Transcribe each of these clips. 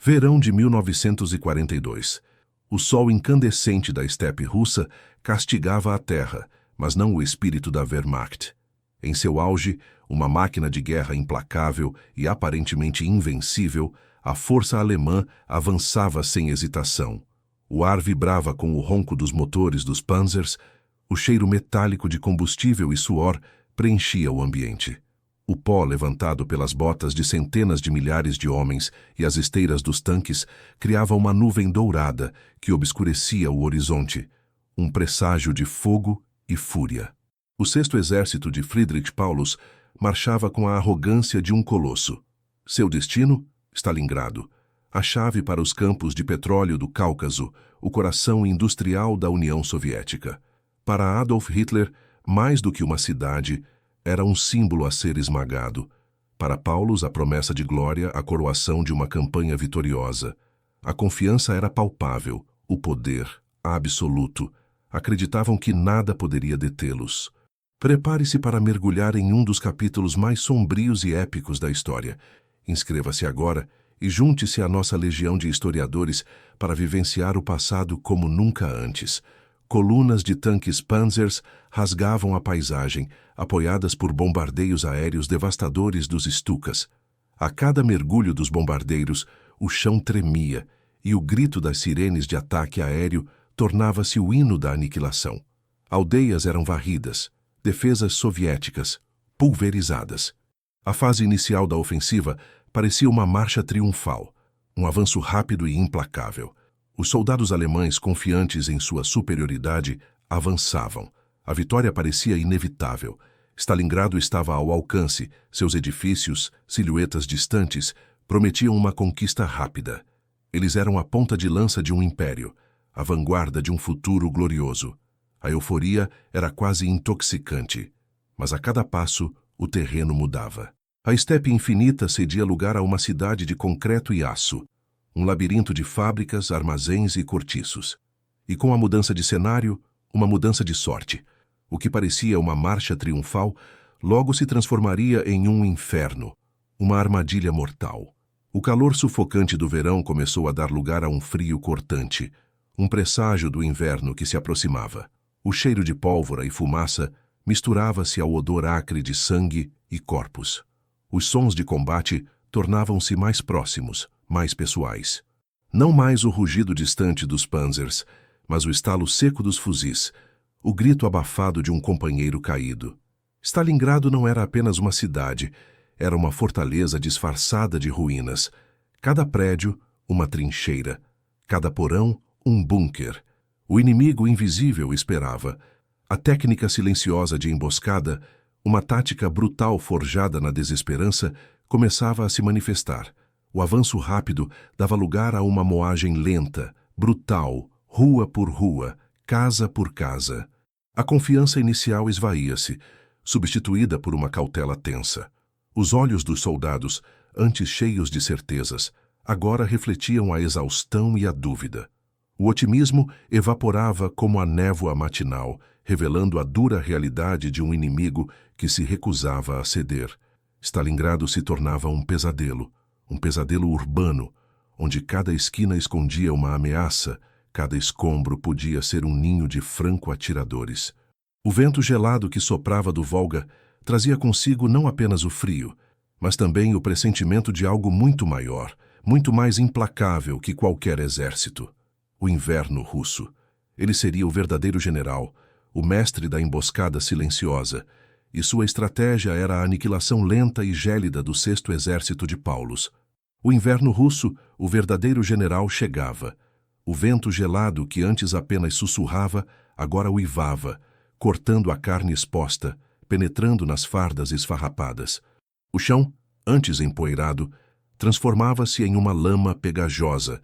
Verão de 1942. O sol incandescente da estepe russa castigava a terra, mas não o espírito da Wehrmacht. Em seu auge, uma máquina de guerra implacável e aparentemente invencível, a força alemã avançava sem hesitação. O ar vibrava com o ronco dos motores dos Panzers, o cheiro metálico de combustível e suor preenchia o ambiente. O pó levantado pelas botas de centenas de milhares de homens e as esteiras dos tanques criava uma nuvem dourada que obscurecia o horizonte, um presságio de fogo e fúria. O 6º Exército de Friedrich Paulus marchava com a arrogância de um colosso. Seu destino? Stalingrado, a chave para os campos de petróleo do Cáucaso, o coração industrial da União Soviética. Para Adolf Hitler, mais do que uma cidade, era um símbolo a ser esmagado. Para Paulus, a promessa de glória, a coroação de uma campanha vitoriosa. A confiança era palpável, o poder, absoluto. Acreditavam que nada poderia detê-los. Prepare-se para mergulhar em um dos capítulos mais sombrios e épicos da história. Inscreva-se agora e junte-se à nossa legião de historiadores para vivenciar o passado como nunca antes. Colunas de tanques Panzers rasgavam a paisagem, apoiadas por bombardeios aéreos devastadores dos Stukas. A cada mergulho dos bombardeiros, o chão tremia e o grito das sirenes de ataque aéreo tornava-se o hino da aniquilação. Aldeias eram varridas, defesas soviéticas, pulverizadas. A fase inicial da ofensiva parecia uma marcha triunfal, um avanço rápido e implacável. Os soldados alemães, confiantes em sua superioridade, avançavam. A vitória parecia inevitável. Stalingrado estava ao alcance, seus edifícios, silhuetas distantes, prometiam uma conquista rápida. Eles eram a ponta de lança de um império, a vanguarda de um futuro glorioso. A euforia era quase intoxicante, mas a cada passo o terreno mudava. A estepe infinita cedia lugar a uma cidade de concreto e aço, um labirinto de fábricas, armazéns e cortiços. E com a mudança de cenário, uma mudança de sorte. O que parecia uma marcha triunfal, logo se transformaria em um inferno, uma armadilha mortal. O calor sufocante do verão começou a dar lugar a um frio cortante, um presságio do inverno que se aproximava. O cheiro de pólvora e fumaça misturava-se ao odor acre de sangue e corpos. Os sons de combate tornavam-se mais próximos, mais pessoais. Não mais o rugido distante dos Panzers, mas o estalo seco dos fuzis, o grito abafado de um companheiro caído. Stalingrado não era apenas uma cidade, era uma fortaleza disfarçada de ruínas. Cada prédio, uma trincheira. Cada porão, um bunker. O inimigo invisível esperava. A técnica silenciosa de emboscada, uma tática brutal forjada na desesperança, começava a se manifestar. O avanço rápido dava lugar a uma moagem lenta, brutal, rua por rua, casa por casa. A confiança inicial esvaía-se, substituída por uma cautela tensa. Os olhos dos soldados, antes cheios de certezas, agora refletiam a exaustão e a dúvida. O otimismo evaporava como a névoa matinal, revelando a dura realidade de um inimigo que se recusava a ceder. Stalingrado se tornava um pesadelo urbano, onde cada esquina escondia uma ameaça, cada escombro podia ser um ninho de franco-atiradores. O vento gelado que soprava do Volga trazia consigo não apenas o frio, mas também o pressentimento de algo muito maior, muito mais implacável que qualquer exército. O inverno russo. Ele seria o verdadeiro general, o mestre da emboscada silenciosa, e sua estratégia era a aniquilação lenta e gélida do 6º Exército de Paulus. O inverno russo, o verdadeiro general, chegava. O vento gelado que antes apenas sussurrava, agora uivava, cortando a carne exposta, penetrando nas fardas esfarrapadas. O chão, antes empoeirado, transformava-se em uma lama pegajosa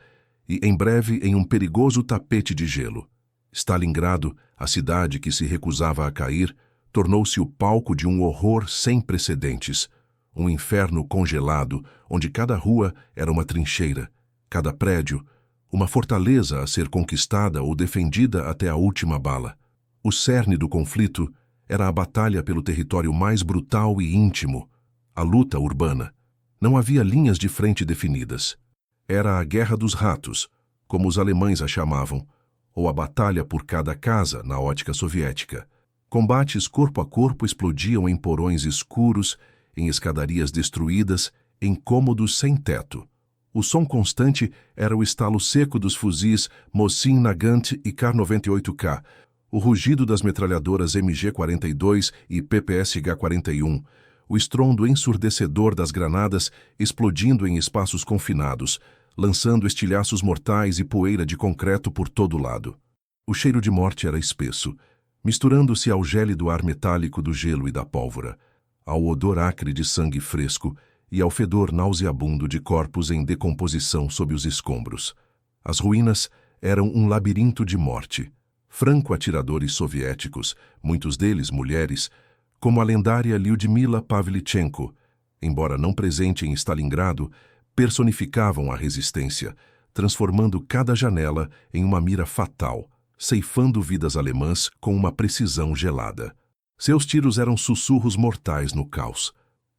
e, em breve, em um perigoso tapete de gelo. Stalingrado, a cidade que se recusava a cair, tornou-se o palco de um horror sem precedentes, um inferno congelado, onde cada rua era uma trincheira, cada prédio, uma fortaleza a ser conquistada ou defendida até a última bala. O cerne do conflito era a batalha pelo território mais brutal e íntimo, a luta urbana. Não havia linhas de frente definidas. Era a Guerra dos Ratos, como os alemães a chamavam, ou a batalha por cada casa na ótica soviética. Combates corpo a corpo explodiam em porões escuros, em escadarias destruídas, em cômodos sem teto. O som constante era o estalo seco dos fuzis Mosin Nagant e Kar-98K, o rugido das metralhadoras MG-42 e PPSH-41, o estrondo ensurdecedor das granadas explodindo em espaços confinados, lançando estilhaços mortais e poeira de concreto por todo lado. O cheiro de morte era espesso, misturando-se ao gélido ar metálico do gelo e da pólvora, ao odor acre de sangue fresco e ao fedor nauseabundo de corpos em decomposição sob os escombros. As ruínas eram um labirinto de morte. Franco-atiradores soviéticos, muitos deles mulheres, como a lendária Lyudmila Pavlichenko, embora não presente em Stalingrado, personificavam a resistência, transformando cada janela em uma mira fatal, ceifando vidas alemãs com uma precisão gelada. Seus tiros eram sussurros mortais no caos.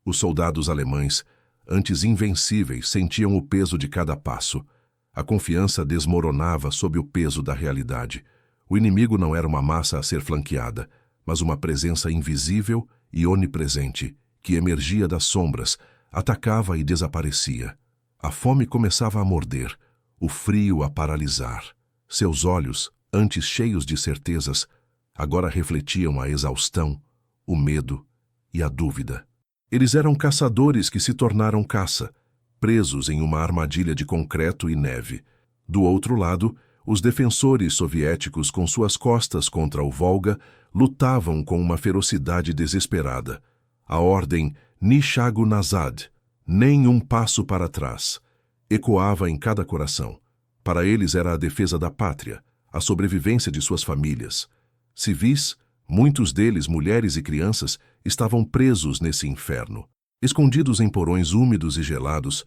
Os soldados alemães, antes invencíveis, sentiam o peso de cada passo. A confiança desmoronava sob o peso da realidade. O inimigo não era uma massa a ser flanqueada, mas uma presença invisível e onipresente, que emergia das sombras, atacava e desaparecia. A fome começava a morder, o frio a paralisar. Seus olhos, antes cheios de certezas, agora refletiam a exaustão, o medo e a dúvida. Eles eram caçadores que se tornaram caça, presos em uma armadilha de concreto e neve. Do outro lado, os defensores soviéticos com suas costas contra o Volga lutavam com uma ferocidade desesperada. A ordem Ni shagu nazad, nem um passo para trás, ecoava em cada coração. Para eles era a defesa da pátria, a sobrevivência de suas famílias. Civis, muitos deles mulheres e crianças, estavam presos nesse inferno. Escondidos em porões úmidos e gelados,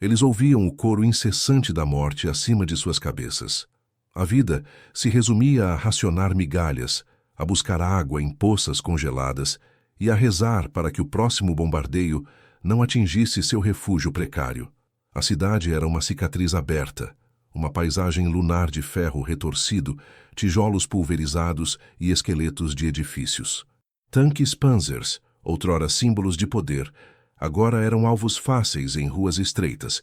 eles ouviam o coro incessante da morte acima de suas cabeças. A vida se resumia a racionar migalhas, a buscar água em poças congeladas e a rezar para que o próximo bombardeio não atingisse seu refúgio precário. A cidade era uma cicatriz aberta, uma paisagem lunar de ferro retorcido, tijolos pulverizados e esqueletos de edifícios. Tanques Panzers, outrora símbolos de poder, agora eram alvos fáceis em ruas estreitas,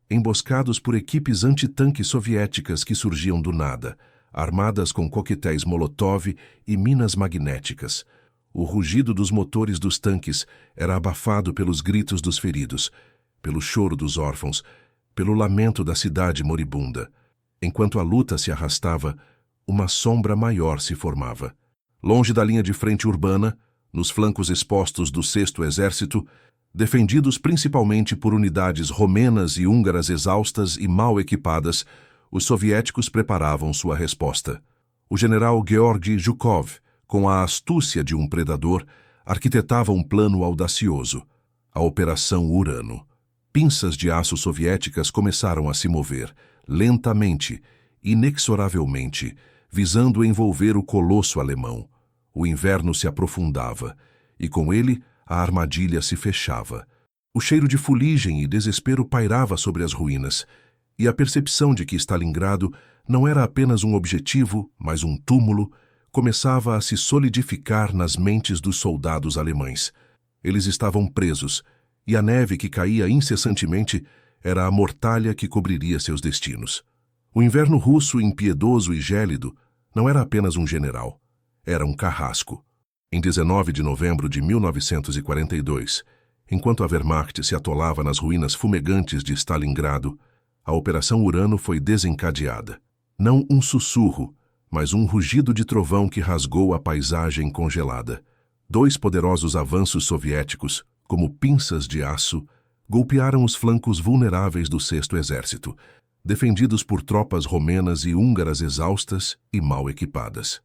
emboscados por equipes antitanque soviéticas que surgiam do nada, armadas com coquetéis Molotov e minas magnéticas. O rugido dos motores dos tanques era abafado pelos gritos dos feridos, pelo choro dos órfãos, pelo lamento da cidade moribunda. Enquanto a luta se arrastava, uma sombra maior se formava. Longe da linha de frente urbana, nos flancos expostos do 6º Exército, defendidos principalmente por unidades romenas e húngaras exaustas e mal equipadas, os soviéticos preparavam sua resposta. O general Georgy Zhukov, com a astúcia de um predador, arquitetava um plano audacioso, a Operação Urano. Pinças de aço soviéticas começaram a se mover, lentamente, inexoravelmente, visando envolver o colosso alemão. O inverno se aprofundava, e com ele a armadilha se fechava. O cheiro de fuligem e desespero pairava sobre as ruínas, e a percepção de que Stalingrado não era apenas um objetivo, mas um túmulo, começava a se solidificar nas mentes dos soldados alemães. Eles estavam presos, e a neve que caía incessantemente era a mortalha que cobriria seus destinos. O inverno russo, impiedoso e gélido, não era apenas um general, era um carrasco. Em 19 de novembro de 1942, enquanto a Wehrmacht se atolava nas ruínas fumegantes de Stalingrado, a Operação Urano foi desencadeada. Não um sussurro, mas um rugido de trovão que rasgou a paisagem congelada. 2 poderosos avanços soviéticos, como pinças de aço, golpearam os flancos vulneráveis do 6º Exército, defendidos por tropas romenas e húngaras exaustas e mal equipadas.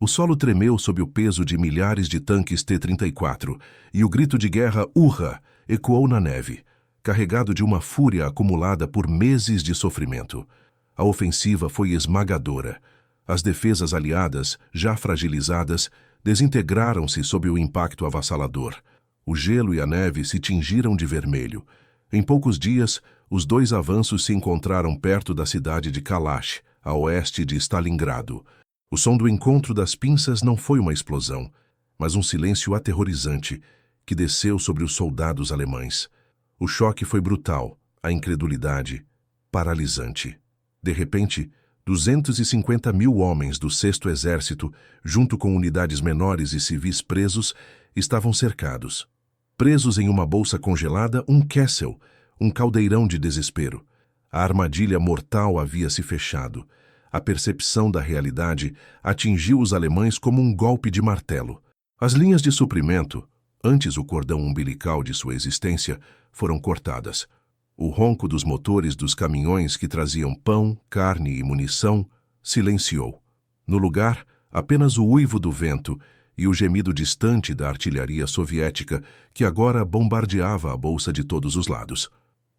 O solo tremeu sob o peso de milhares de tanques T-34 e o grito de guerra "Urra!" ecoou na neve, carregado de uma fúria acumulada por meses de sofrimento. A ofensiva foi esmagadora. As defesas aliadas, já fragilizadas, desintegraram-se sob o impacto avassalador. O gelo e a neve se tingiram de vermelho. Em poucos dias, os dois avanços se encontraram perto da cidade de Kalash, a oeste de Stalingrado. O som do encontro das pinças não foi uma explosão, mas um silêncio aterrorizante que desceu sobre os soldados alemães. O choque foi brutal, a incredulidade paralisante. De repente, 250 mil homens do 6º Exército, junto com unidades menores e civis presos, estavam cercados. Presos em uma bolsa congelada, um Kessel, um caldeirão de desespero. A armadilha mortal havia se fechado. A percepção da realidade atingiu os alemães como um golpe de martelo. As linhas de suprimento, antes o cordão umbilical de sua existência, foram cortadas. O ronco dos motores dos caminhões que traziam pão, carne e munição silenciou. No lugar, apenas o uivo do vento e o gemido distante da artilharia soviética que agora bombardeava a bolsa de todos os lados.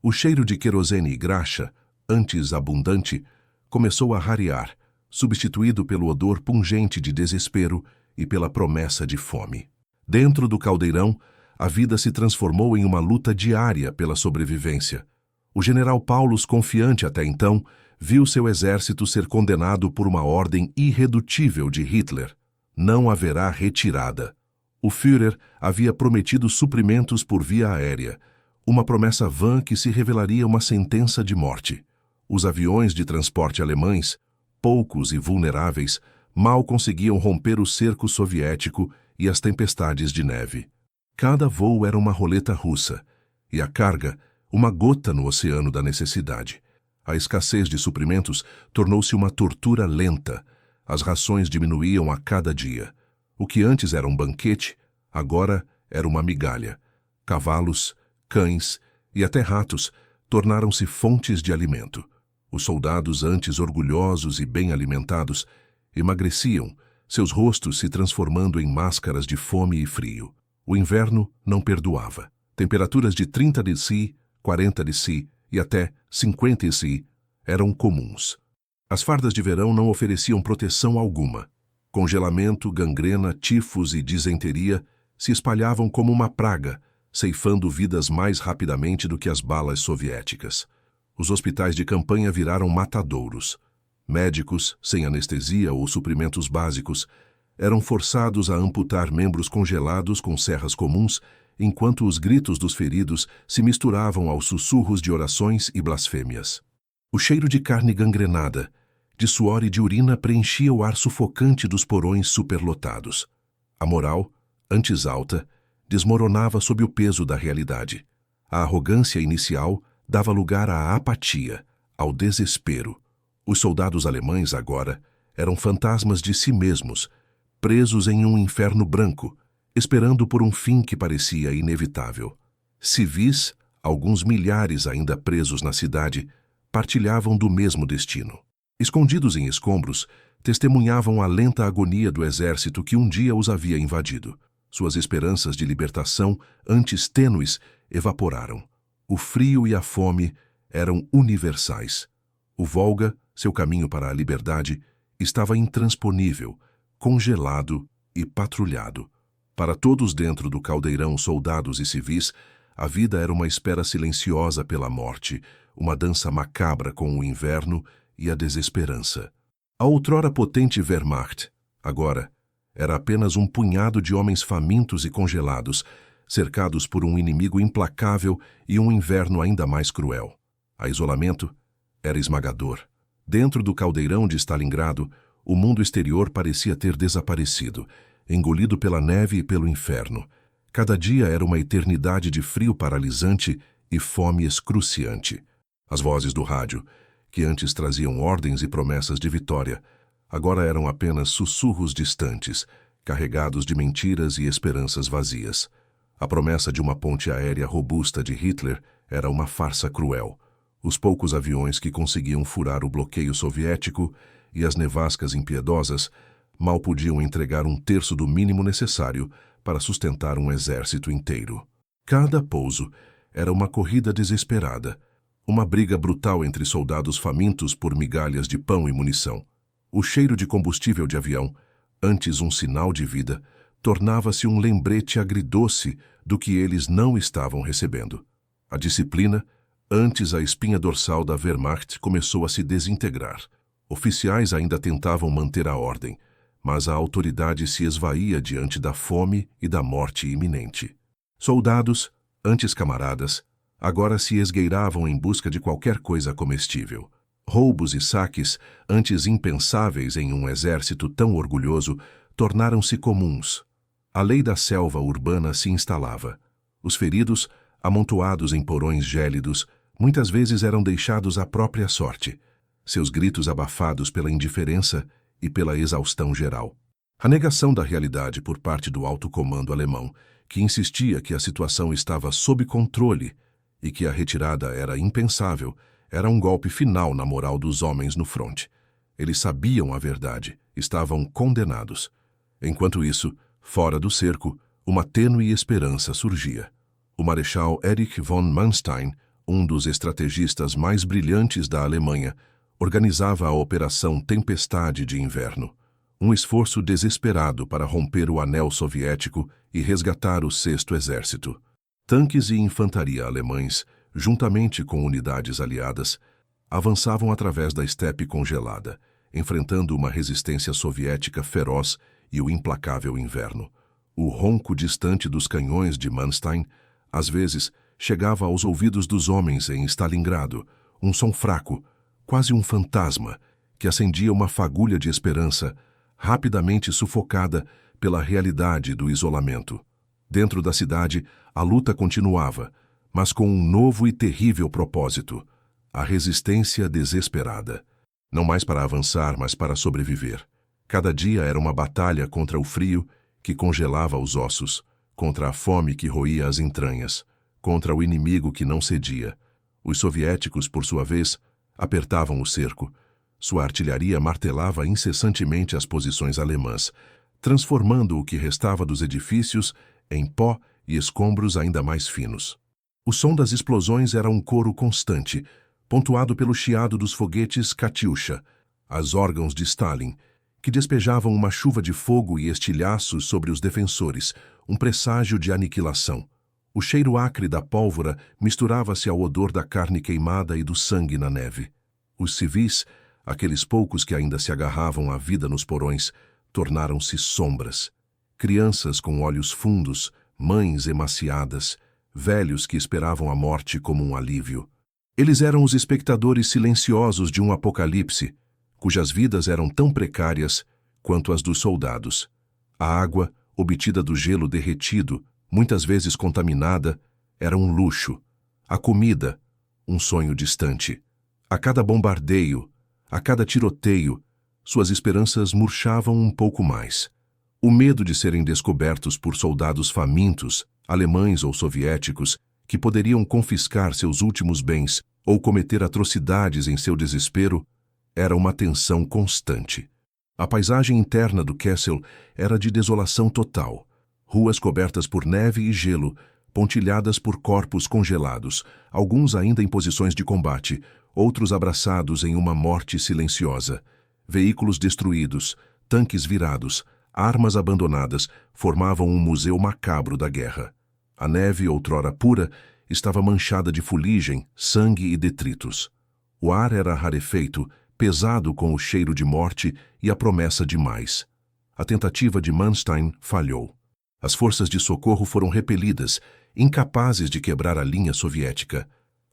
O cheiro de querosene e graxa, antes abundante, começou a rarear, substituído pelo odor pungente de desespero e pela promessa de fome. Dentro do caldeirão, a vida se transformou em uma luta diária pela sobrevivência. O general Paulus, confiante até então, viu seu exército ser condenado por uma ordem irredutível de Hitler. Não haverá retirada. O Führer havia prometido suprimentos por via aérea, uma promessa vã que se revelaria uma sentença de morte. Os aviões de transporte alemães, poucos e vulneráveis, mal conseguiam romper o cerco soviético e as tempestades de neve. Cada voo era uma roleta russa, e a carga, uma gota no oceano da necessidade. A escassez de suprimentos tornou-se uma tortura lenta. As rações diminuíam a cada dia. O que antes era um banquete, agora era uma migalha. Cavalos, cães e até ratos tornaram-se fontes de alimento. Os soldados, antes orgulhosos e bem alimentados, emagreciam, seus rostos se transformando em máscaras de fome e frio. O inverno não perdoava. Temperaturas de 30 dC, 40 dC e até 50 dC eram comuns. As fardas de verão não ofereciam proteção alguma. Congelamento, gangrena, tifos e disenteria se espalhavam como uma praga, ceifando vidas mais rapidamente do que as balas soviéticas. Os hospitais de campanha viraram matadouros. Médicos, sem anestesia ou suprimentos básicos, eram forçados a amputar membros congelados com serras comuns, enquanto os gritos dos feridos se misturavam aos sussurros de orações e blasfêmias. O cheiro de carne gangrenada, de suor e de urina preenchia o ar sufocante dos porões superlotados. A moral, antes alta, desmoronava sob o peso da realidade. A arrogância inicial dava lugar à apatia, ao desespero. Os soldados alemães, agora, eram fantasmas de si mesmos, presos em um inferno branco, esperando por um fim que parecia inevitável. Civis, alguns milhares ainda presos na cidade, partilhavam do mesmo destino. Escondidos em escombros, testemunhavam a lenta agonia do exército que um dia os havia invadido. Suas esperanças de libertação, antes tênues, evaporaram. O frio e a fome eram universais. O Volga, seu caminho para a liberdade, estava intransponível, congelado e patrulhado. Para todos dentro do caldeirão, soldados e civis, a vida era uma espera silenciosa pela morte, uma dança macabra com o inverno e a desesperança. A outrora potente Wehrmacht, agora, era apenas um punhado de homens famintos e congelados, cercados por um inimigo implacável e um inverno ainda mais cruel. O isolamento era esmagador. Dentro do caldeirão de Stalingrado, o mundo exterior parecia ter desaparecido, engolido pela neve e pelo inferno. Cada dia era uma eternidade de frio paralisante e fome excruciante. As vozes do rádio, que antes traziam ordens e promessas de vitória, agora eram apenas sussurros distantes, carregados de mentiras e esperanças vazias. A promessa de uma ponte aérea robusta de Hitler era uma farsa cruel. Os poucos aviões que conseguiam furar o bloqueio soviético e as nevascas impiedosas mal podiam entregar um terço do mínimo necessário para sustentar um exército inteiro. Cada pouso era uma corrida desesperada, uma briga brutal entre soldados famintos por migalhas de pão e munição. O cheiro de combustível de avião, antes um sinal de vida, tornava-se um lembrete agridoce do que eles não estavam recebendo. A disciplina, Antes, a espinha dorsal da Wehrmacht começou a se desintegrar. Oficiais ainda tentavam manter a ordem, mas a autoridade se esvaía diante da fome e da morte iminente. Soldados, antes camaradas, agora se esgueiravam em busca de qualquer coisa comestível. Roubos e saques, antes impensáveis em um exército tão orgulhoso, tornaram-se comuns. A lei da selva urbana se instalava. Os feridos, amontoados em porões gélidos, muitas vezes eram deixados à própria sorte, seus gritos abafados pela indiferença e pela exaustão geral. A negação da realidade por parte do alto comando alemão, que insistia que a situação estava sob controle e que a retirada era impensável, era um golpe final na moral dos homens no fronte. Eles sabiam a verdade, estavam condenados. Enquanto isso, fora do cerco, uma tênue esperança surgia. O marechal Erich von Manstein, um dos estrategistas mais brilhantes da Alemanha, organizava a Operação Tempestade de Inverno, um esforço desesperado para romper o anel soviético e resgatar o Sexto Exército. Tanques e infantaria alemães, juntamente com unidades aliadas, avançavam através da estepe congelada, enfrentando uma resistência soviética feroz e o implacável inverno. O ronco distante dos canhões de Manstein, às vezes, chegava aos ouvidos dos homens em Stalingrado, um som fraco, quase um fantasma, que acendia uma fagulha de esperança, rapidamente sufocada pela realidade do isolamento. Dentro da cidade, a luta continuava, mas com um novo e terrível propósito: a resistência desesperada. Não mais para avançar, mas para sobreviver. Cada dia era uma batalha contra o frio que congelava os ossos, contra a fome que roía as entranhas, contra o inimigo que não cedia. Os soviéticos, por sua vez, apertavam o cerco. Sua artilharia martelava incessantemente as posições alemãs, transformando o que restava dos edifícios em pó e escombros ainda mais finos. O som das explosões era um coro constante, pontuado pelo chiado dos foguetes Katyusha, as órgãos de Stalin, que despejavam uma chuva de fogo e estilhaços sobre os defensores, um presságio de aniquilação. O cheiro acre da pólvora misturava-se ao odor da carne queimada e do sangue na neve. Os civis, aqueles poucos que ainda se agarravam à vida nos porões, tornaram-se sombras. Crianças com olhos fundos, mães emaciadas, velhos que esperavam a morte como um alívio. Eles eram os espectadores silenciosos de um apocalipse, cujas vidas eram tão precárias quanto as dos soldados. A água, obtida do gelo derretido, muitas vezes contaminada, era um luxo. A comida, um sonho distante. A cada bombardeio, a cada tiroteio, suas esperanças murchavam um pouco mais. O medo de serem descobertos por soldados famintos, alemães ou soviéticos, que poderiam confiscar seus últimos bens ou cometer atrocidades em seu desespero, era uma tensão constante. A paisagem interna do Kessel era de desolação total. Ruas cobertas por neve e gelo, pontilhadas por corpos congelados, alguns ainda em posições de combate, outros abraçados em uma morte silenciosa. Veículos destruídos, tanques virados, armas abandonadas formavam um museu macabro da guerra. A neve, outrora pura, estava manchada de fuligem, sangue e detritos. O ar era rarefeito, pesado com o cheiro de morte e a promessa de mais. A tentativa de Manstein falhou. As forças de socorro foram repelidas, incapazes de quebrar a linha soviética.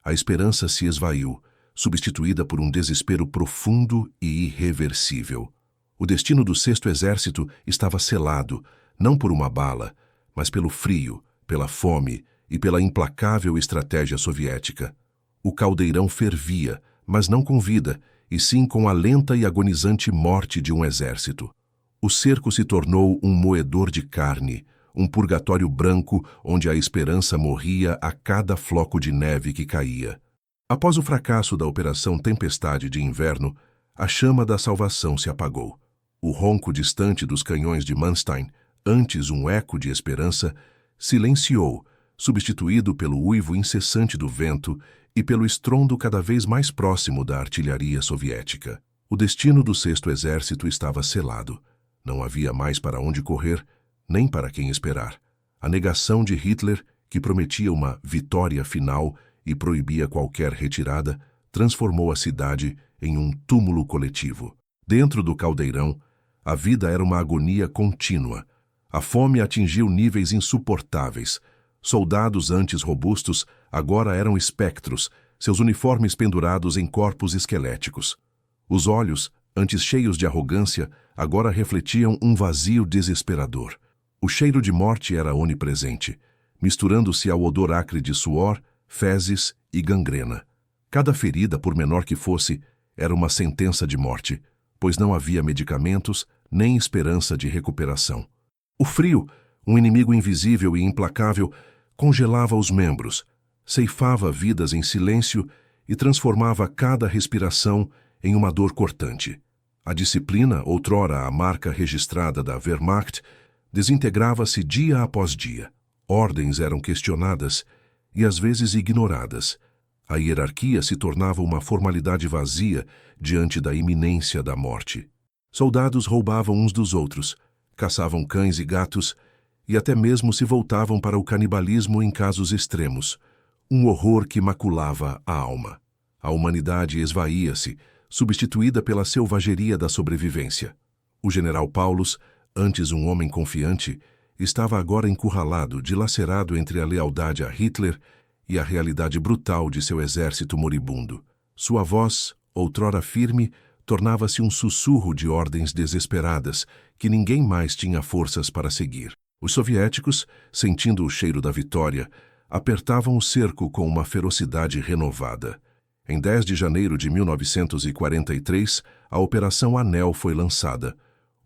A esperança se esvaiu, substituída por um desespero profundo e irreversível. O destino do Sexto Exército estava selado, não por uma bala, mas pelo frio, pela fome e pela implacável estratégia soviética. O caldeirão fervia, mas não com vida, e sim com a lenta e agonizante morte de um exército. O cerco se tornou um moedor de carne, um purgatório branco onde a esperança morria a cada floco de neve que caía. Após o fracasso da Operação Tempestade de Inverno, a chama da salvação se apagou. O ronco distante dos canhões de Manstein, antes um eco de esperança, silenciou, substituído pelo uivo incessante do vento e pelo estrondo cada vez mais próximo da artilharia soviética. O destino do Sexto Exército estava selado. Não havia mais para onde correr, nem para quem esperar. A negação de Hitler, que prometia uma vitória final, e proibia qualquer retirada, transformou a cidade em um túmulo coletivo. Dentro do caldeirão, a vida era uma agonia contínua. A fome atingiu níveis insuportáveis. Soldados antes robustos agora eram espectros, seus uniformes pendurados em corpos esqueléticos. Os olhos, antes cheios de arrogância, agora refletiam um vazio desesperador. O cheiro de morte era onipresente, misturando-se ao odor acre de suor, fezes e gangrena. Cada ferida, por menor que fosse, era uma sentença de morte, pois não havia medicamentos nem esperança de recuperação. O frio, um inimigo invisível e implacável, congelava os membros, ceifava vidas em silêncio e transformava cada respiração em uma dor cortante. A disciplina, outrora a marca registrada da Wehrmacht, desintegrava-se dia após dia. Ordens eram questionadas e às vezes ignoradas. A hierarquia se tornava uma formalidade vazia diante da iminência da morte. Soldados roubavam uns dos outros, caçavam cães e gatos e até mesmo se voltavam para o canibalismo em casos extremos, um horror que maculava a alma. A humanidade esvaía-se, substituída pela selvageria da sobrevivência. O general Paulus, antes um homem confiante, estava agora encurralado, dilacerado entre a lealdade a Hitler e a realidade brutal de seu exército moribundo. Sua voz, outrora firme, tornava-se um sussurro de ordens desesperadas que ninguém mais tinha forças para seguir. Os soviéticos, sentindo o cheiro da vitória, apertavam o cerco com uma ferocidade renovada. Em 10 de janeiro de 1943, a Operação Anel foi lançada.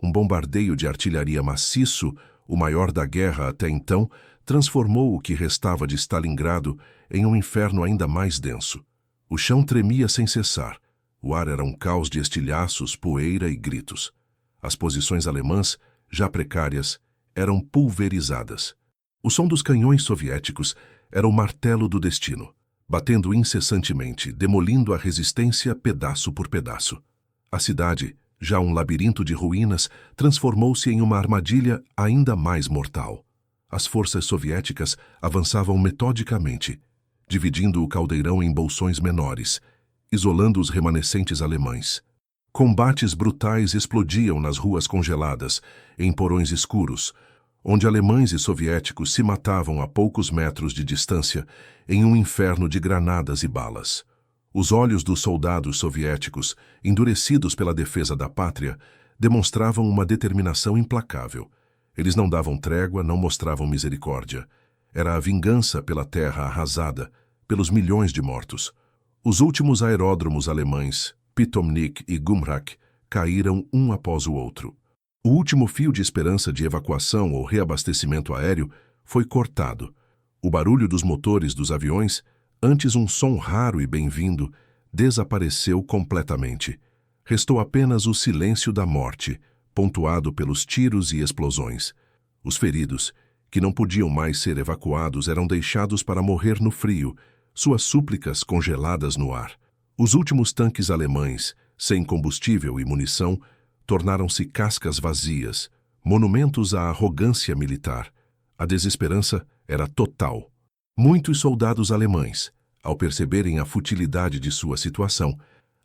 Um bombardeio de artilharia maciço, o maior da guerra até então, transformou o que restava de Stalingrado em um inferno ainda mais denso. O chão tremia sem cessar. O ar era um caos de estilhaços, poeira e gritos. As posições alemãs, já precárias, eram pulverizadas. O som dos canhões soviéticos era o martelo do destino, batendo incessantemente, demolindo a resistência pedaço por pedaço. A cidade, já um labirinto de ruínas, transformou-se em uma armadilha ainda mais mortal. As forças soviéticas avançavam metodicamente, dividindo o caldeirão em bolsões menores, isolando os remanescentes alemães. Combates brutais explodiam nas ruas congeladas, em porões escuros, onde alemães e soviéticos se matavam a poucos metros de distância em um inferno de granadas e balas. Os olhos dos soldados soviéticos, endurecidos pela defesa da pátria, demonstravam uma determinação implacável. Eles não davam trégua, não mostravam misericórdia. Era a vingança pela terra arrasada, pelos milhões de mortos. Os últimos aeródromos alemães, Pitomnik e Gumrak, caíram um após o outro. O último fio de esperança de evacuação ou reabastecimento aéreo foi cortado. O barulho dos motores dos aviões, antes um som raro e bem-vindo, desapareceu completamente. Restou apenas o silêncio da morte, pontuado pelos tiros e explosões. Os feridos, que não podiam mais ser evacuados, eram deixados para morrer no frio, suas súplicas congeladas no ar. Os últimos tanques alemães, sem combustível e munição, tornaram-se cascas vazias, monumentos à arrogância militar. A desesperança era total. Muitos soldados alemães, ao perceberem a futilidade de sua situação,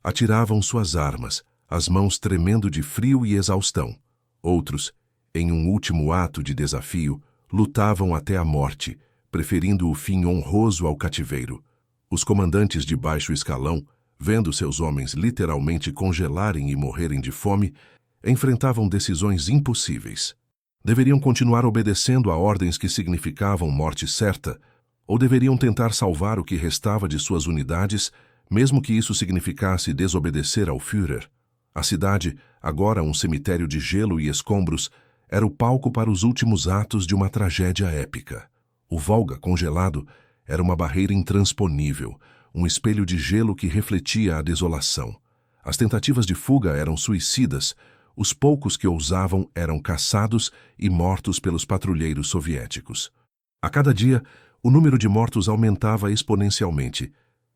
atiravam suas armas, as mãos tremendo de frio e exaustão. Outros, em um último ato de desafio, lutavam até a morte, preferindo o fim honroso ao cativeiro. Os comandantes de baixo escalão, vendo seus homens literalmente congelarem e morrerem de fome, enfrentavam decisões impossíveis. Deveriam continuar obedecendo a ordens que significavam morte certa, ou deveriam tentar salvar o que restava de suas unidades, mesmo que isso significasse desobedecer ao Führer. A cidade, agora um cemitério de gelo e escombros, era o palco para os últimos atos de uma tragédia épica. O Volga congelado era uma barreira intransponível, um espelho de gelo que refletia a desolação. As tentativas de fuga eram suicidas, os poucos que ousavam eram caçados e mortos pelos patrulheiros soviéticos. A cada dia, o número de mortos aumentava exponencialmente,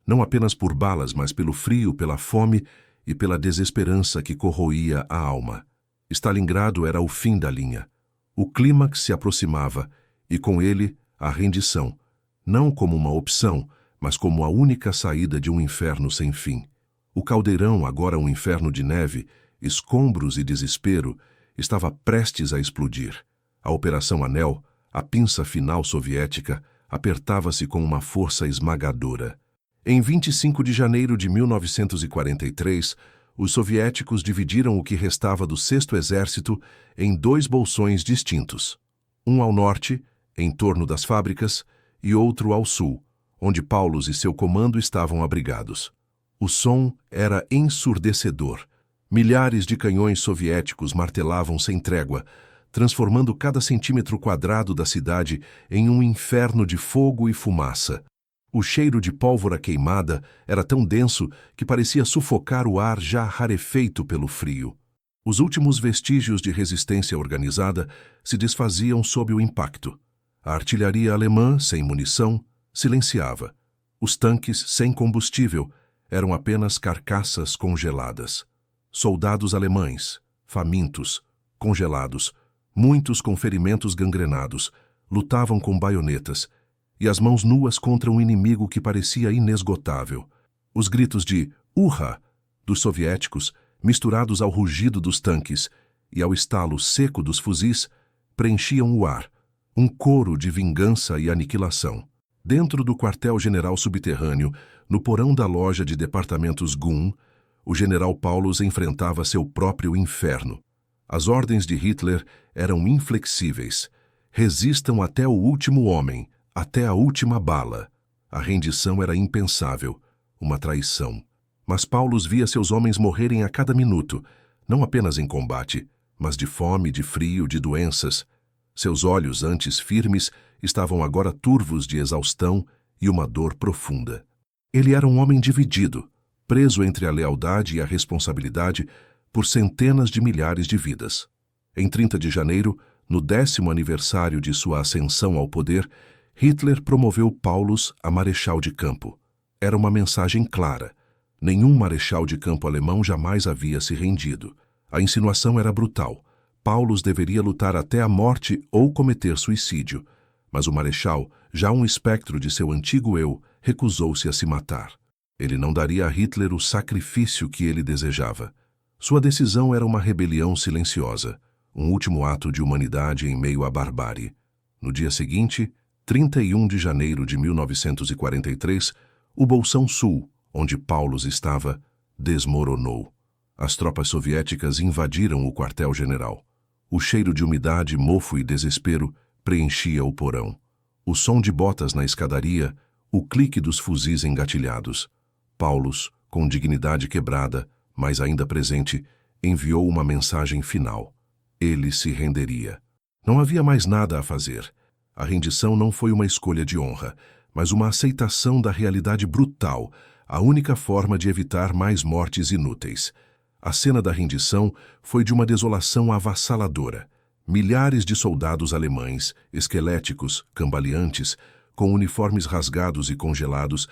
não apenas por balas, mas pelo frio, pela fome e pela desesperança que corroía a alma. Stalingrado era o fim da linha. O clímax se aproximava, e com ele, a rendição, não como uma opção, mas como a única saída de um inferno sem fim. O caldeirão, agora um inferno de neve, escombros e desespero, estava prestes a explodir. A Operação Anel, a pinça final soviética, apertava-se com uma força esmagadora. Em 25 de janeiro de 1943, os soviéticos dividiram o que restava do 6º Exército em 2 bolsões distintos. Um ao norte, em torno das fábricas, e outro ao sul, onde Paulus e seu comando estavam abrigados. O som era ensurdecedor. Milhares de canhões soviéticos martelavam sem trégua, transformando cada centímetro quadrado da cidade em um inferno de fogo e fumaça. O cheiro de pólvora queimada era tão denso que parecia sufocar o ar já rarefeito pelo frio. Os últimos vestígios de resistência organizada se desfaziam sob o impacto. A artilharia alemã, sem munição, silenciava. Os tanques, sem combustível, eram apenas carcaças congeladas. Soldados alemães, famintos, congelados, muitos com ferimentos gangrenados, lutavam com baionetas, e as mãos nuas contra um inimigo que parecia inesgotável. Os gritos de "Urra!" dos soviéticos, misturados ao rugido dos tanques e ao estalo seco dos fuzis, preenchiam o ar, um coro de vingança e aniquilação. Dentro do quartel-general subterrâneo, no porão da loja de departamentos GUM, o general Paulus enfrentava seu próprio inferno. As ordens de Hitler eram inflexíveis. Resistam até o último homem, até a última bala. A rendição era impensável, uma traição. Mas Paulus via seus homens morrerem a cada minuto, não apenas em combate, mas de fome, de frio, de doenças. Seus olhos, antes firmes, estavam agora turvos de exaustão e uma dor profunda. Ele era um homem dividido, preso entre a lealdade e a responsabilidade por centenas de milhares de vidas. Em 30 de janeiro, no 10º aniversário de sua ascensão ao poder, Hitler promoveu Paulus a marechal de campo. Era uma mensagem clara. Nenhum marechal de campo alemão jamais havia se rendido. A insinuação era brutal. Paulus deveria lutar até a morte ou cometer suicídio. Mas o marechal, já um espectro de seu antigo eu, recusou-se a se matar. Ele não daria a Hitler o sacrifício que ele desejava. Sua decisão era uma rebelião silenciosa, um último ato de humanidade em meio à barbárie. No dia seguinte, 31 de janeiro de 1943, o Bolsão Sul, onde Paulus estava, desmoronou. As tropas soviéticas invadiram o quartel-general. O cheiro de umidade, mofo e desespero preenchia o porão. O som de botas na escadaria, o clique dos fuzis engatilhados. Paulus, com dignidade quebrada, mas ainda presente, enviou uma mensagem final. Ele se renderia. Não havia mais nada a fazer. A rendição não foi uma escolha de honra, mas uma aceitação da realidade brutal, a única forma de evitar mais mortes inúteis. A cena da rendição foi de uma desolação avassaladora. Milhares de soldados alemães, esqueléticos, cambaleantes, com uniformes rasgados e congelados,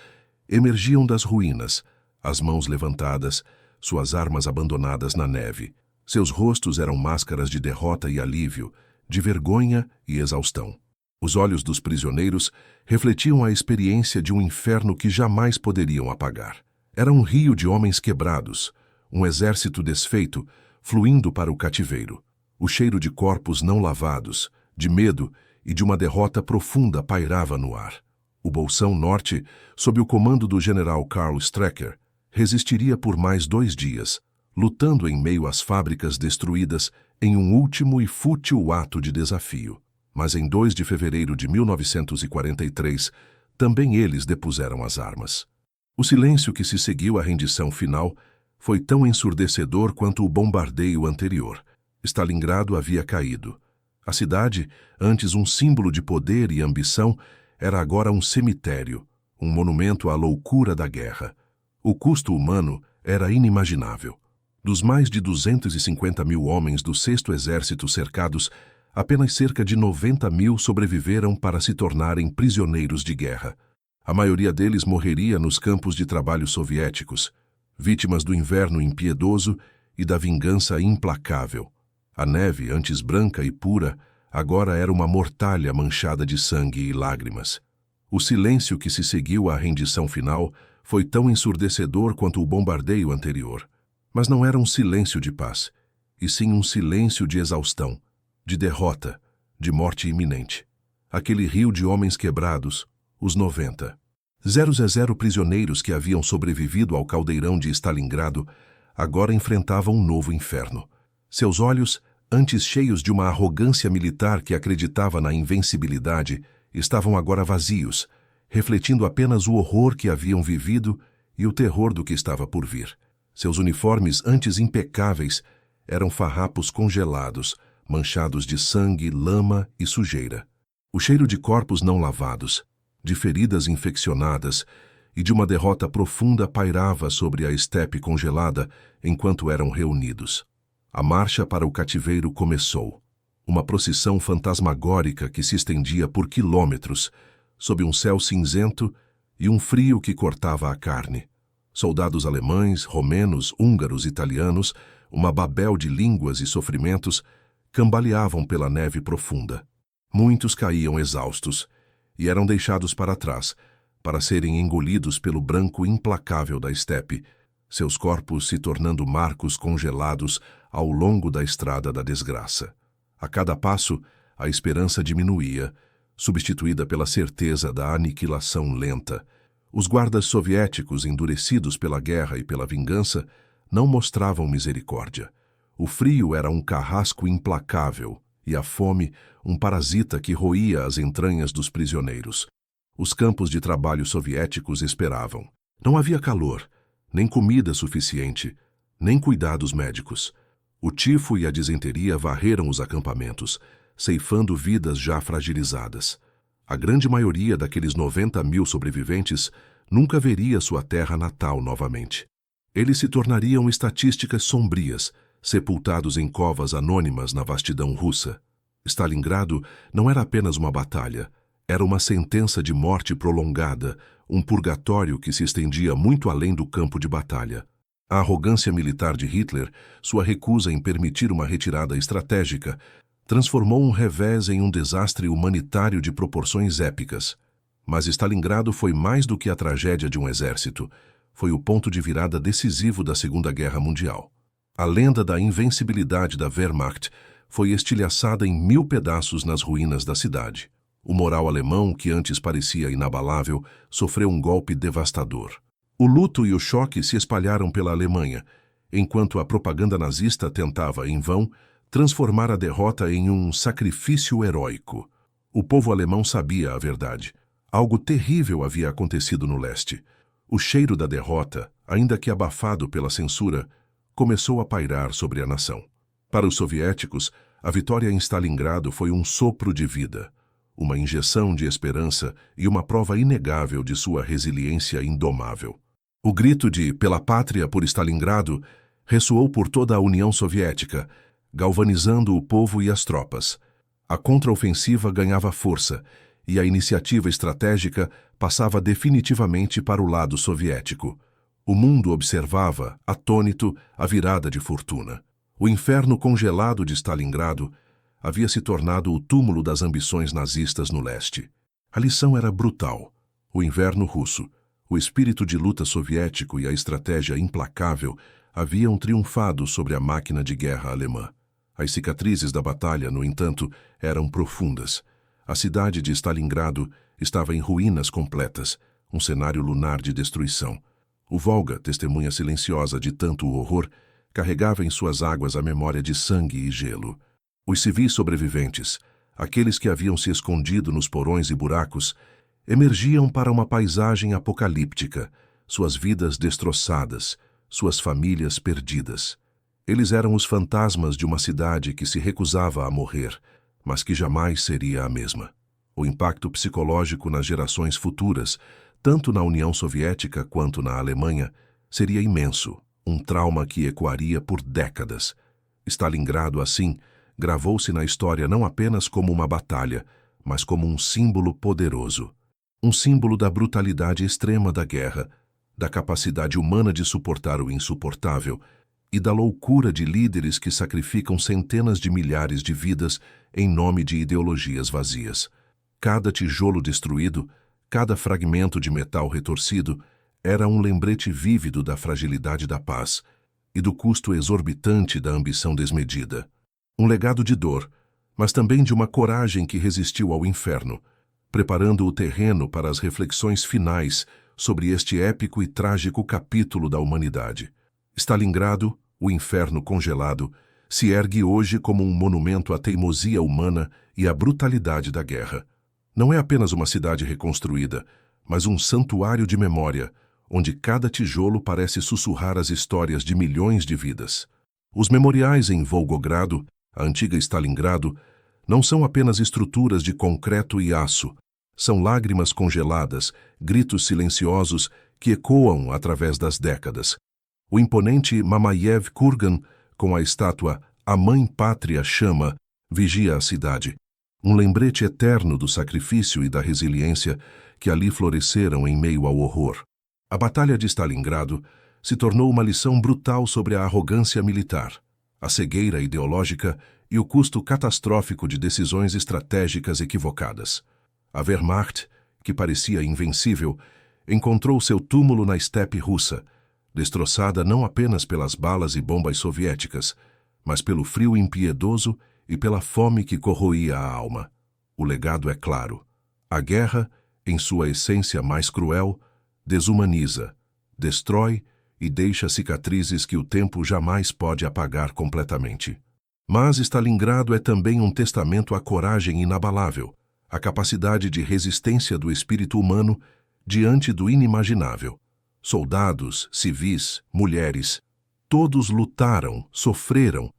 emergiam das ruínas, as mãos levantadas, suas armas abandonadas na neve. Seus rostos eram máscaras de derrota e alívio, de vergonha e exaustão. Os olhos dos prisioneiros refletiam a experiência de um inferno que jamais poderiam apagar. Era um rio de homens quebrados, um exército desfeito, fluindo para o cativeiro. O cheiro de corpos não lavados, de medo e de uma derrota profunda pairava no ar. O Bolsão Norte, sob o comando do general Karl Strecker, resistiria por mais 2 dias, lutando em meio às fábricas destruídas em um último e fútil ato de desafio. Mas em 2 de fevereiro de 1943, também eles depuseram as armas. O silêncio que se seguiu à rendição final foi tão ensurdecedor quanto o bombardeio anterior. Stalingrado havia caído. A cidade, antes um símbolo de poder e ambição, era agora um cemitério, um monumento à loucura da guerra. O custo humano era inimaginável. Dos mais de 250 mil homens do 6º Exército cercados, apenas cerca de 90 mil sobreviveram para se tornarem prisioneiros de guerra. A maioria deles morreria nos campos de trabalho soviéticos, vítimas do inverno impiedoso e da vingança implacável. A neve, antes branca e pura, agora era uma mortalha manchada de sangue e lágrimas. O silêncio que se seguiu à rendição final foi tão ensurdecedor quanto o bombardeio anterior. Mas não era um silêncio de paz, e sim um silêncio de exaustão, de derrota, de morte iminente. Aquele rio de homens quebrados, os 90,000 prisioneiros que haviam sobrevivido ao caldeirão de Stalingrado, agora enfrentavam um novo inferno. Seus olhos, antes cheios de uma arrogância militar que acreditava na invencibilidade, estavam agora vazios, refletindo apenas o horror que haviam vivido e o terror do que estava por vir. Seus uniformes, antes impecáveis, eram farrapos congelados, manchados de sangue, lama e sujeira. O cheiro de corpos não lavados, de feridas infeccionadas e de uma derrota profunda pairava sobre a estepe congelada enquanto eram reunidos. A marcha para o cativeiro começou. Uma procissão fantasmagórica que se estendia por quilômetros, sob um céu cinzento e um frio que cortava a carne. Soldados alemães, romenos, húngaros, italianos, uma babel de línguas e sofrimentos, cambaleavam pela neve profunda. Muitos caíam exaustos e eram deixados para trás, para serem engolidos pelo branco implacável da estepe, seus corpos se tornando marcos congelados ao longo da estrada da desgraça. A cada passo, a esperança diminuía, substituída pela certeza da aniquilação lenta. Os guardas soviéticos, endurecidos pela guerra e pela vingança, não mostravam misericórdia. O frio era um carrasco implacável e a fome um parasita que roía as entranhas dos prisioneiros. Os campos de trabalho soviéticos esperavam. Não havia calor, nem comida suficiente, nem cuidados médicos. O tifo e a disenteria varreram os acampamentos, ceifando vidas já fragilizadas. A grande maioria daqueles 90.000 sobreviventes nunca veria sua terra natal novamente. Eles se tornariam estatísticas sombrias, sepultados em covas anônimas na vastidão russa. Stalingrado não era apenas uma batalha, era uma sentença de morte prolongada, um purgatório que se estendia muito além do campo de batalha. A arrogância militar de Hitler, sua recusa em permitir uma retirada estratégica, transformou um revés em um desastre humanitário de proporções épicas. Mas Stalingrado foi mais do que a tragédia de um exército. Foi o ponto de virada decisivo da Segunda Guerra Mundial. A lenda da invencibilidade da Wehrmacht foi estilhaçada em 1000 pedaços nas ruínas da cidade. O moral alemão, que antes parecia inabalável, sofreu um golpe devastador. O luto e o choque se espalharam pela Alemanha, enquanto a propaganda nazista tentava, em vão, transformar a derrota em um sacrifício heróico. O povo alemão sabia a verdade. Algo terrível havia acontecido no leste. O cheiro da derrota, ainda que abafado pela censura, começou a pairar sobre a nação. Para os soviéticos, a vitória em Stalingrado foi um sopro de vida, uma injeção de esperança e uma prova inegável de sua resiliência indomável. O grito de "Pela pátria por Stalingrado" ressoou por toda a União Soviética, galvanizando o povo e as tropas. A contraofensiva ganhava força e a iniciativa estratégica passava definitivamente para o lado soviético. O mundo observava, atônito, a virada de fortuna. O inferno congelado de Stalingrado havia se tornado o túmulo das ambições nazistas no leste. A lição era brutal. O inverno russo, o espírito de luta soviético e a estratégia implacável haviam triunfado sobre a máquina de guerra alemã. As cicatrizes da batalha, no entanto, eram profundas. A cidade de Stalingrado estava em ruínas completas, um cenário lunar de destruição. O Volga, testemunha silenciosa de tanto horror, carregava em suas águas a memória de sangue e gelo. Os civis sobreviventes, aqueles que haviam se escondido nos porões e buracos, emergiam para uma paisagem apocalíptica, suas vidas destroçadas, suas famílias perdidas. Eles eram os fantasmas de uma cidade que se recusava a morrer, mas que jamais seria a mesma. O impacto psicológico nas gerações futuras, tanto na União Soviética quanto na Alemanha, seria imenso, um trauma que ecoaria por décadas. Stalingrado, assim, gravou-se na história não apenas como uma batalha, mas como um símbolo poderoso. Um símbolo da brutalidade extrema da guerra, da capacidade humana de suportar o insuportável e da loucura de líderes que sacrificam centenas de milhares de vidas em nome de ideologias vazias. Cada tijolo destruído, Cada fragmento de metal retorcido era um lembrete vívido da fragilidade da paz e do custo exorbitante da ambição desmedida. Um legado de dor, mas também de uma coragem que resistiu ao inferno, preparando o terreno para as reflexões finais sobre este épico e trágico capítulo da humanidade. Stalingrado, o inferno congelado, se ergue hoje como um monumento à teimosia humana e à brutalidade da guerra. Não é apenas uma cidade reconstruída, mas um santuário de memória, onde cada tijolo parece sussurrar as histórias de milhões de vidas. Os memoriais em Volgogrado, a antiga Stalingrado, não são apenas estruturas de concreto e aço, são lágrimas congeladas, gritos silenciosos que ecoam através das décadas. O imponente Mamayev Kurgan, com a estátua A Mãe Pátria Chama, vigia a cidade, um lembrete eterno do sacrifício e da resiliência que ali floresceram em meio ao horror. A Batalha de Stalingrado se tornou uma lição brutal sobre a arrogância militar, a cegueira ideológica e o custo catastrófico de decisões estratégicas equivocadas. A Wehrmacht, que parecia invencível, encontrou seu túmulo na estepe russa, destroçada não apenas pelas balas e bombas soviéticas, mas pelo frio impiedoso e pela fome que corroía a alma. O legado é claro. A guerra, em sua essência mais cruel, desumaniza, destrói e deixa cicatrizes que o tempo jamais pode apagar completamente. Mas Stalingrado é também um testamento à coragem inabalável, à capacidade de resistência do espírito humano diante do inimaginável. Soldados, civis, mulheres, todos lutaram, sofreram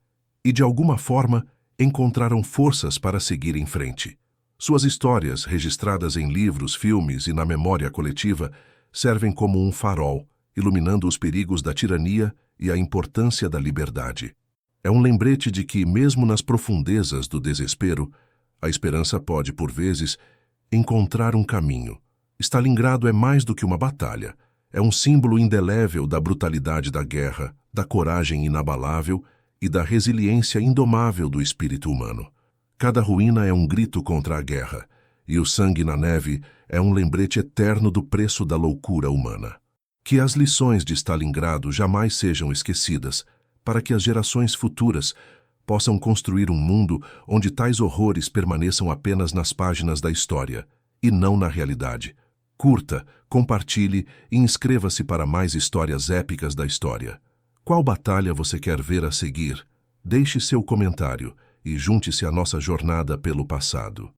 e, de alguma forma, encontraram forças para seguir em frente. Suas histórias, registradas em livros, filmes e na memória coletiva, servem como um farol, iluminando os perigos da tirania e a importância da liberdade. É um lembrete de que, mesmo nas profundezas do desespero, a esperança pode, por vezes, encontrar um caminho. Stalingrado é mais do que uma batalha. É um símbolo indelével da brutalidade da guerra, da coragem inabalável e da resiliência indomável do espírito humano. Cada ruína é um grito contra a guerra, e o sangue na neve é um lembrete eterno do preço da loucura humana. Que as lições de Stalingrado jamais sejam esquecidas, para que as gerações futuras possam construir um mundo onde tais horrores permaneçam apenas nas páginas da história, e não na realidade. Curta, compartilhe e inscreva-se para mais histórias épicas da história. Qual batalha você quer ver a seguir? Deixe seu comentário e junte-se à nossa jornada pelo passado.